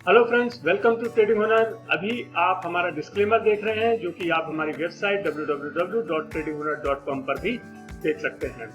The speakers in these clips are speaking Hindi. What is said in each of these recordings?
Hello friends, welcome to trading Hunar. अभी आप हमारा डिस्क्लेमर देख रहे हैं जो कि आप हमारी वेबसाइट www.tradinghunar.com पर भी देख सकते हैं।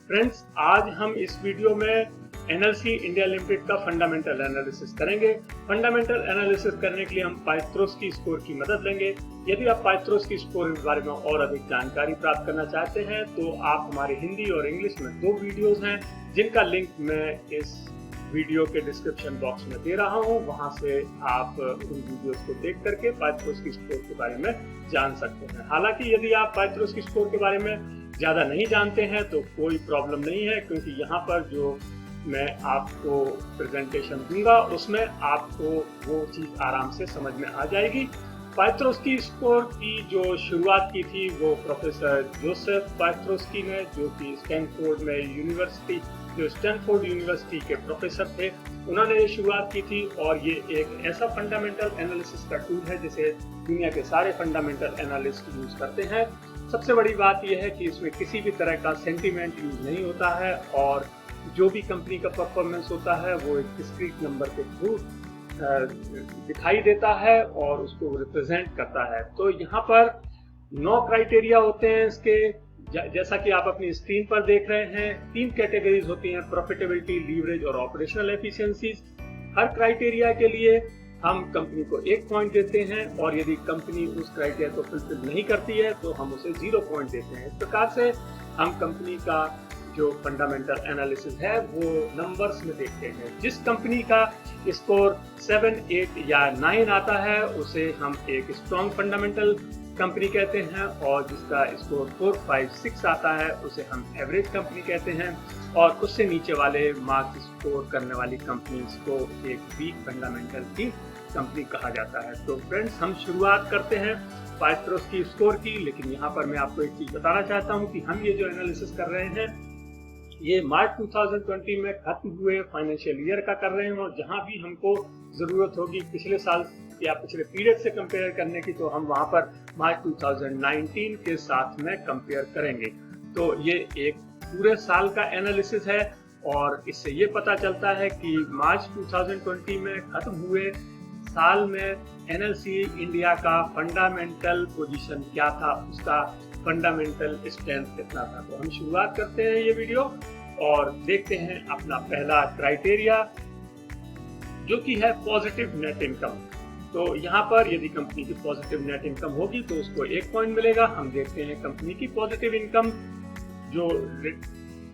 फ्रेंड्स, आज हम इस वीडियो में एनएलसी इंडिया लिमिटेड का फंडामेंटल एनालिसिस करेंगे। फंडामेंटल एनालिसिस करने के लिए हम पाइथ्रोस्की स्कोर की मदद लेंगे। यदि आप पाइथ्रोस्की स्कोर के बारे में और अधिक जानकारी प्राप्त करना चाहते हैं तो आप हमारे हिंदी और इंग्लिश में 2 वीडियोस हैं जिनका लिंक मैं इस वीडियो के डिस्क्रिप्शन बॉक्स में दे रहा हूं। वहां से आप उन वीडियोस को देख करके पाइथ्रोस्की स्कोर के बारे में जान सकते हैं। हालांकि यदि आप पाइथ्रोस्की स्कोर के बारे में ज़्यादा नहीं जानते हैं तो कोई प्रॉब्लम नहीं है, क्योंकि यहाँ पर जो मैं आपको प्रेजेंटेशन दूंगा उसमें आपको वो चीज़ आराम से समझ में आ जाएगी। पाइथ्रोस्की स्कोर की जो शुरुआत की थी वो प्रोफेसर जोसेफ पाइथ्रोस्की ने, जो कि स्टैनफोर्ड यूनिवर्सिटी के प्रोफेसर थे। उन्होंने ये शुरुआत की थी और ये एक ऐसा फंडामेंटल एनालिसिस का टूल है जिसे दुनिया के सारे फंडामेंटल एनालिस्ट यूज करते हैं। सबसे बड़ी बात यह है कि इसमें किसी भी तरह का सेंटीमेंट यूज नहीं होता है और जो भी कंपनी का परफॉर्मेंस होता है वो एक डिस्क्रीट नंबर के थ्रू दिखाई देता है और उसको रिप्रेजेंट करता है। तो यहाँ पर 9 क्राइटेरिया होते हैं इसके, जैसा कि आप अपनी स्क्रीन पर देख रहे हैं। 3 कैटेगरीज होती हैं, प्रॉफिटेबिलिटी, लीवरेज और ऑपरेशनल एफिशिएंसीज। हर क्राइटेरिया के लिए हम कंपनी को 1 पॉइंट देते हैं और यदि कंपनी उस क्राइटेरिया को फुलफिल नहीं करती है तो हम उसे 0 पॉइंट देते हैं। इस प्रकार से हम कंपनी का जो फंडामेंटल एनालिसिस है वो नंबर्स में देखते हैं। जिस कंपनी का स्कोर 7, 8 या 9 आता है उसे हम एक स्ट्रॉन्ग फंडामेंटल कंपनी कहते हैं, और जिसका स्कोर 4, 5, 6 आता है उसे हम एवरेज कंपनी कहते हैं, और उससे नीचे वाले मार्क्स स्कोर करने वाली कंपनीज को एक वीक फंडामेंटल की कंपनी कहा जाता है। तो फ्रेंड्स, हम शुरुआत करते हैं पाइथ्रोस्की स्कोर की। लेकिन यहाँ पर मैं आपको एक चीज बताना चाहता हूँ कि हम ये जो एनालिसिस कर रहे हैं ये मार्च 2020 में खत्म हुए फाइनेंशियल ईयर का कर रहे हैं, और जहां भी हमको जरूरत होगी पिछले साल या पिछले पीरियड से कंपेयर करने की तो हम वहां पर मार्च 2019 के साथ में कंपेयर करेंगे। तो ये एक पूरे साल का एनालिसिस है और इससे ये पता चलता है कि मार्च 2020 में खत्म हुए साल में एनएलसी इंडिया का फंडामेंटल पोजीशन क्या था, उसका फंडामेंटल स्ट्रेंथ कितना था। तो हम शुरुआत करते हैं ये वीडियो और देखते हैं अपना पहला क्राइटेरिया जो कि है पॉजिटिव नेट इनकम। तो यहाँ पर यदि कंपनी की पॉजिटिव नेट इनकम होगी तो उसको 1 पॉइंट मिलेगा। हम देखते हैं कंपनी की पॉजिटिव इनकम।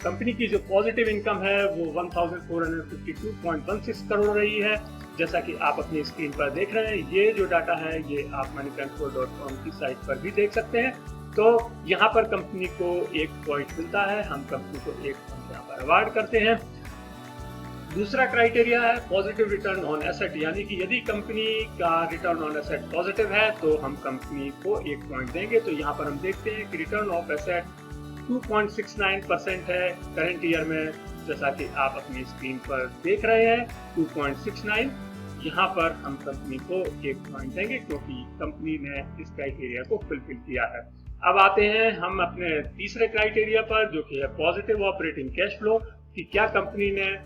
कंपनी की जो पॉजिटिव इनकम है वो 1452.16 करोड़ रही है। जैसा कि आप अपनी स्क्रीन पर देख रहे हैं, ये जो डाटा है ये आप moneycontrol.com की साइट पर भी देख सकते हैं। तो यहाँ पर कंपनी को 1 पॉइंट मिलता है, हम कंपनी को 1 पॉइंट यहाँ पर अवार्ड करते हैं। दूसरा क्राइटेरिया है पॉजिटिव रिटर्न ऑन एसेट, यानी कि यदि कंपनी का रिटर्न ऑन एसेट पॉजिटिव है तो हम कंपनी को 1 पॉइंट देंगे। तो यहाँ पर हम देखते हैं कि रिटर्न ऑफ एसेट 2.69% है करंट ईयर में, जैसा कि आप अपनी स्क्रीन पर देख रहे हैं 2.69। यहाँ पर हम कंपनी को 1 पॉइंट देंगे क्योंकि कंपनी ने इस क्राइटेरिया को फुलफिल किया है। अब आते हैं हम अपने तीसरे क्राइटेरिया पर जो कि है पॉजिटिव ऑपरेटिंग कैश फ्लो, कि क्या कंपनी ने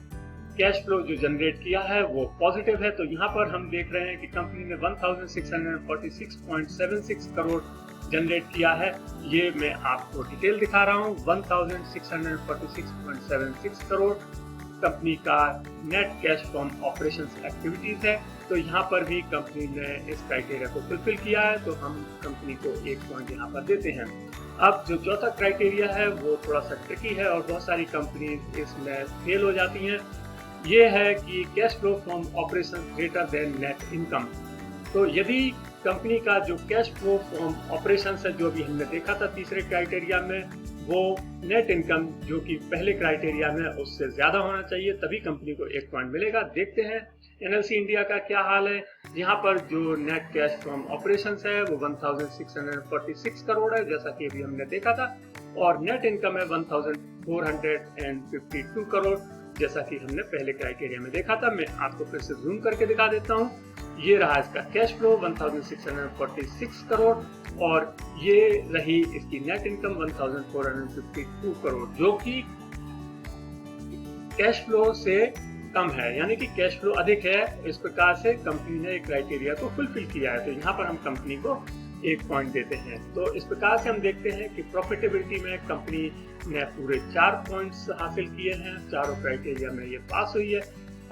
कैश फ्लो जो जनरेट किया है वो पॉजिटिव है। तो यहाँ पर हम देख रहे हैं कि कंपनी ने 1646.76 करोड़ जनरेट किया है। ये मैं आपको डिटेल दिखा रहा हूँ। 1646.76 करोड़ कंपनी का net cash from operations activities है। तो यहाँ पर भी कंपनी ने इस क्राइटेरिया को फुलफिल किया है, तो हम कंपनी को 1 पॉइंट यहाँ पर देते हैं। अब जो चौथा क्राइटेरिया है वो थोड़ा सा ट्रिकी है और बहुत सारी कंपनी इसमें फेल हो जाती हैं। ये है कि cash flow from operation greater than net income. तो यदि कंपनी का जो कैश फ्लो फ्रॉम ऑपरेशन है जो भी हमने देखा था तीसरे क्राइटेरिया में, वो नेट इनकम जो कि पहले क्राइटेरिया में उससे ज्यादा होना चाहिए, तभी कंपनी को 1 पॉइंट मिलेगा। देखते हैं एनएलसी इंडिया का क्या हाल है। यहाँ पर जो नेट कैश फ्रॉम ऑपरेशंस है वो 1646 करोड़ है, जैसा कि अभी हमने देखा था, और नेट इनकम है 1452 करोड़, जैसा कि हमने पहले क्राइटेरिया में देखा था। मैं आपको फिर से जूम करके दिखा देता हूँ। ये रहा इसका कैश फ्लो 1646 करोड़ और ये रही इसकी नेट इनकम 1452 करोड़, जो कि कैश फ्लो से कम है, यानी कि कैश फ्लो अधिक है। इस प्रकार से कंपनी ने क्राइटेरिया को फुलफिल किया है, तो यहाँ पर हम कंपनी को 1 पॉइंट देते हैं। तो इस प्रकार से हम देखते हैं कि प्रॉफिटेबिलिटी में कंपनी ने पूरे 4 पॉइंट्स हासिल किए हैं, चारों क्राइटेरिया में ये पास हुई है।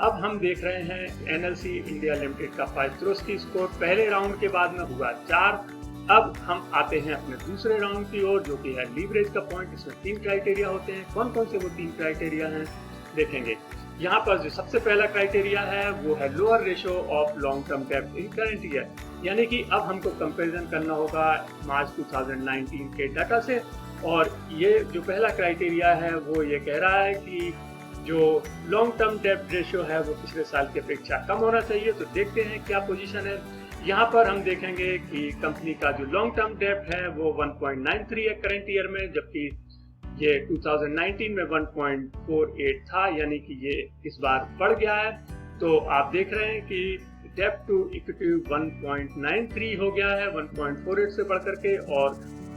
अब हम देख रहे हैं एनएलसी इंडिया लिमिटेड का फाइज़रोस्की स्कोर पहले राउंड के बाद में हुआ 4। अब हम आते हैं अपने दूसरे राउंड की ओर, जो कि है लीवरेज का पॉइंट। इसमें 3 क्राइटेरिया होते हैं। कौन कौन से वो 3 क्राइटेरिया हैं देखेंगे। यहाँ पर जो सबसे पहला क्राइटेरिया है वो है lower ratio of long term डेब्ट इन करंट ईयर, यानी कि अब हमको कंपैरिजन करना होगा मार्च 2019 के डाटा से। और ये जो पहला क्राइटेरिया है वो ये कह रहा है कि जो लॉन्ग टर्म डेब्ट रेशियो है वो पिछले साल की अपेक्षा कम होना चाहिए। तो देखते हैं क्या पोजीशन है। यहाँ पर हम देखेंगे कि कंपनी का जो लॉन्ग टर्म डेब्ट है वो 1.93 है करंट ईयर में, जबकि ये 2019 में 1.48 था, यानी कि ये इस बार बढ़ गया है। तो आप देख रहे हैं कि डेब्ट टू इक्विटी 1.93 हो गया है 1.48 से बढ़ करके, और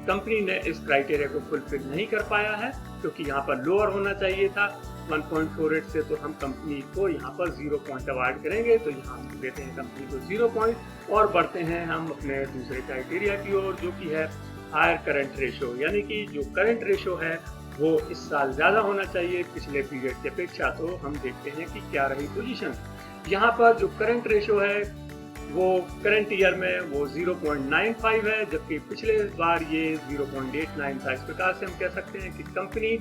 कंपनी ने इस क्राइटेरिया को फुलफिल नहीं कर पाया है, क्योंकि यहाँ पर लोअर होना चाहिए था 1.48 से। तो हम कंपनी को यहाँ पर 0 पॉइंट अवार्ड करेंगे। तो यहाँ हम देते हैं कंपनी को 0 पॉइंट और बढ़ते हैं हम अपने दूसरे क्राइटेरिया की ओर, जो कि है हायर करंट रेशियो, यानी कि जो करंट रेशियो है वो इस साल ज्यादा होना चाहिए पिछले पीरियड की अपेक्षा। तो हम देखते हैं कि क्या रही पोजीशन। यहाँ पर जो करंट रेशियो है वो करंट ईयर में वो 0.95 है, जबकि पिछले बार ये 0.89 था। इस प्रकार से हम कह सकते हैं कि कंपनी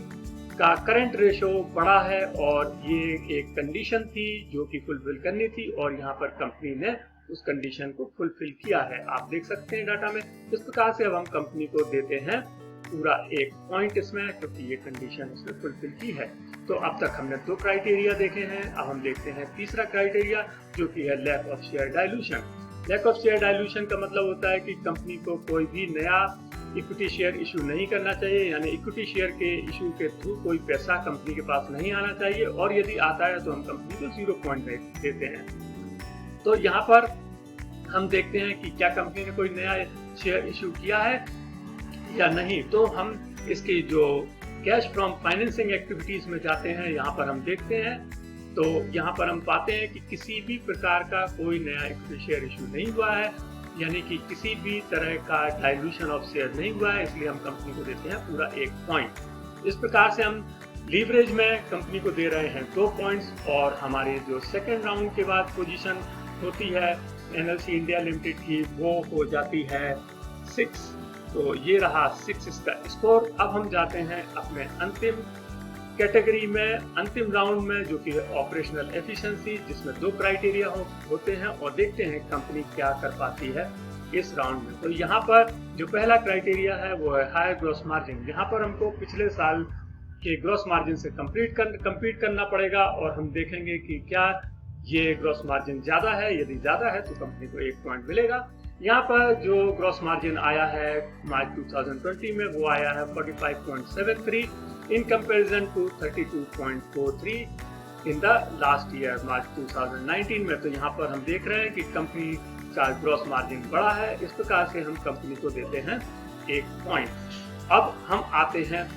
का करंट रेशियो बढ़ा है, और ये एक कंडीशन थी जो कि फुलफिल करनी थी, और यहाँ पर कंपनी ने उस कंडीशन को फुलफिल किया है। आप देख सकते हैं डाटा में। इस प्रकार से अब हम कंपनी को देते हैं पूरा 1 पॉइंट इसमें, क्योंकि ये कंडीशन इसने फुलफिल की है। तो अब तक हमने 2 क्राइटेरिया देखे हैं। अब हम देखते हैं तीसरा क्राइटेरिया, जो कि है lack of share dilution. Lack of share dilution का मतलब होता है कि कंपनी को कोई भी नया इक्विटी शेयर इशू नहीं करना चाहिए, यानी इक्विटी शेयर के इशू के थ्रू कोई पैसा कंपनी के पास नहीं आना चाहिए, और यदि आता है तो हम कंपनी को 0 पॉइंट देते हैं। तो यहाँ पर हम देखते हैं कि क्या कंपनी ने कोई नया शेयर इशू किया है या नहीं। तो हम इसकी जो कैश फ्रॉम फाइनेंसिंग एक्टिविटीज में जाते हैं, यहाँ पर हम देखते हैं। तो यहाँ पर हम पाते हैं कि किसी भी प्रकार का कोई नया इक्विटी शेयर इशू नहीं हुआ है, यानी कि किसी भी तरह का डाइल्यूशन ऑफ शेयर नहीं हुआ है, इसलिए हम कंपनी को देते हैं पूरा 1 पॉइंट। इस प्रकार से हम लीवरेज में कंपनी को दे रहे हैं 2 पॉइंट्स, और हमारी जो सेकेंड राउंड के बाद पोजीशन होती है एनएलसी इंडिया लिमिटेड की, वो हो जाती है 6। तो ये रहा 6 इसका स्कोर। अब हम जाते हैं अपने अंतिम कैटेगरी में, अंतिम राउंड में, जो कि है ऑपरेशनल एफिशिएंसी, जिसमें 2 क्राइटेरिया होते हैं, और देखते हैं कंपनी क्या कर पाती है इस राउंड में। तो यहाँ पर जो पहला क्राइटेरिया है वो है हायर ग्रॉस मार्जिन। यहाँ पर हमको पिछले साल के ग्रॉस मार्जिन से कंपीट करना पड़ेगा, और हम देखेंगे कि क्या ये ग्रॉस मार्जिन ज्यादा है। यदि ज्यादा है तो कंपनी को 1 पॉइंट मिलेगा। यहाँ पर जो ग्रॉस मार्जिन आया है मार्च 2020 में वो आया है 45.73 in comparison to 32.43 in the last year March 2019 में। तो यहाँ पर हम देख रहे हैं कि कंपनी का ग्रॉस मार्जिन बढ़ा है। इस प्रकार से हम कंपनी को देते हैं 1 पॉइंट। अब हम आते हैं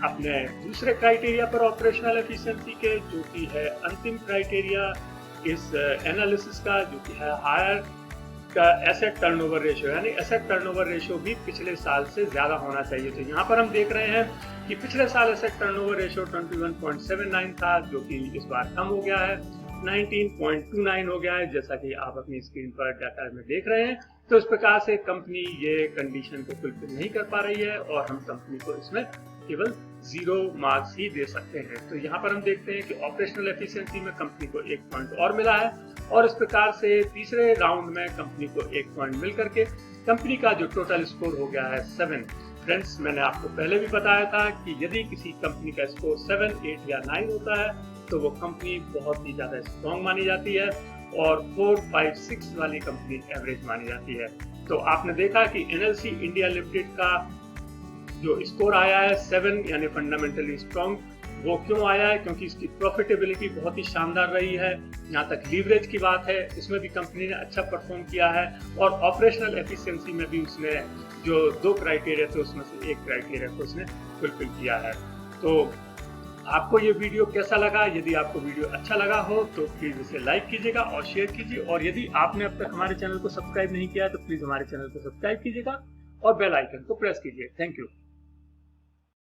अपने दूसरे क्राइटेरिया पर ऑपरेशनल एफिशिएंसी के, जो कि है अंतिम क्राइटेरिया इस एनालिसिस का, जो कि है हायर का एसेट टर्नओवर रेशियो, यानी एसेट टर्नओवर रेशियो भी पिछले साल से ज्यादा होना चाहिए। तो यहाँ पर हम देख रहे हैं कि पिछले साल एसेट टर्नओवर रेशियो 21.79 था, जो कि इस बार कम हो गया है 19.29 हो गया है, जैसा कि आप अपनी स्क्रीन पर डाटा में देख रहे हैं। तो इस प्रकार से कंपनी ये कंडीशन को फुलफिल नहीं कर पा रही है, और हम कंपनी को इसमें केवल 0 मार्क्स ही दे सकते हैं। तो यहाँ पर हम देखते हैं कि ऑपरेशनल एफिशिएंसी में कंपनी को 1 पॉइंट और मिला है, और इस प्रकार से तीसरे राउंड में कंपनी को 1 पॉइंट मिल करके कंपनी का जो टोटल स्कोर हो गया है 7। फ्रेंड्स, मैंने आपको पहले भी बताया था कि यदि किसी कंपनी का स्कोर 7, 8 या 9 होता है तो वो कंपनी बहुत ही ज्यादा स्ट्रॉन्ग मानी जाती है, और 4, 5, 6 वाली कंपनी एवरेज मानी जाती है। तो आपने देखा कि एनएलसी इंडिया लिमिटेड का जो स्कोर आया है 7, यानी फंडामेंटली स्ट्रॉन्ग, वो क्यों आया है? क्योंकि इसकी प्रॉफिटेबिलिटी बहुत ही शानदार रही है। यहाँ तक लीवरेज की बात है, इसमें भी कंपनी ने अच्छा परफॉर्म किया है, और ऑपरेशनल एफिशिएंसी में भी उसने जो 2 क्राइटेरिया थे उसमें से 1 क्राइटेरिया को उसने फुलफिल किया है। तो आपको ये वीडियो कैसा लगा? यदि आपको वीडियो अच्छा लगा हो तो प्लीज इसे लाइक कीजिएगा और शेयर कीजिए, और यदि आपने अब तक हमारे चैनल को सब्सक्राइब नहीं किया तो प्लीज हमारे चैनल को सब्सक्राइब कीजिएगा और बेल आइकन को प्रेस कीजिए। Thank you.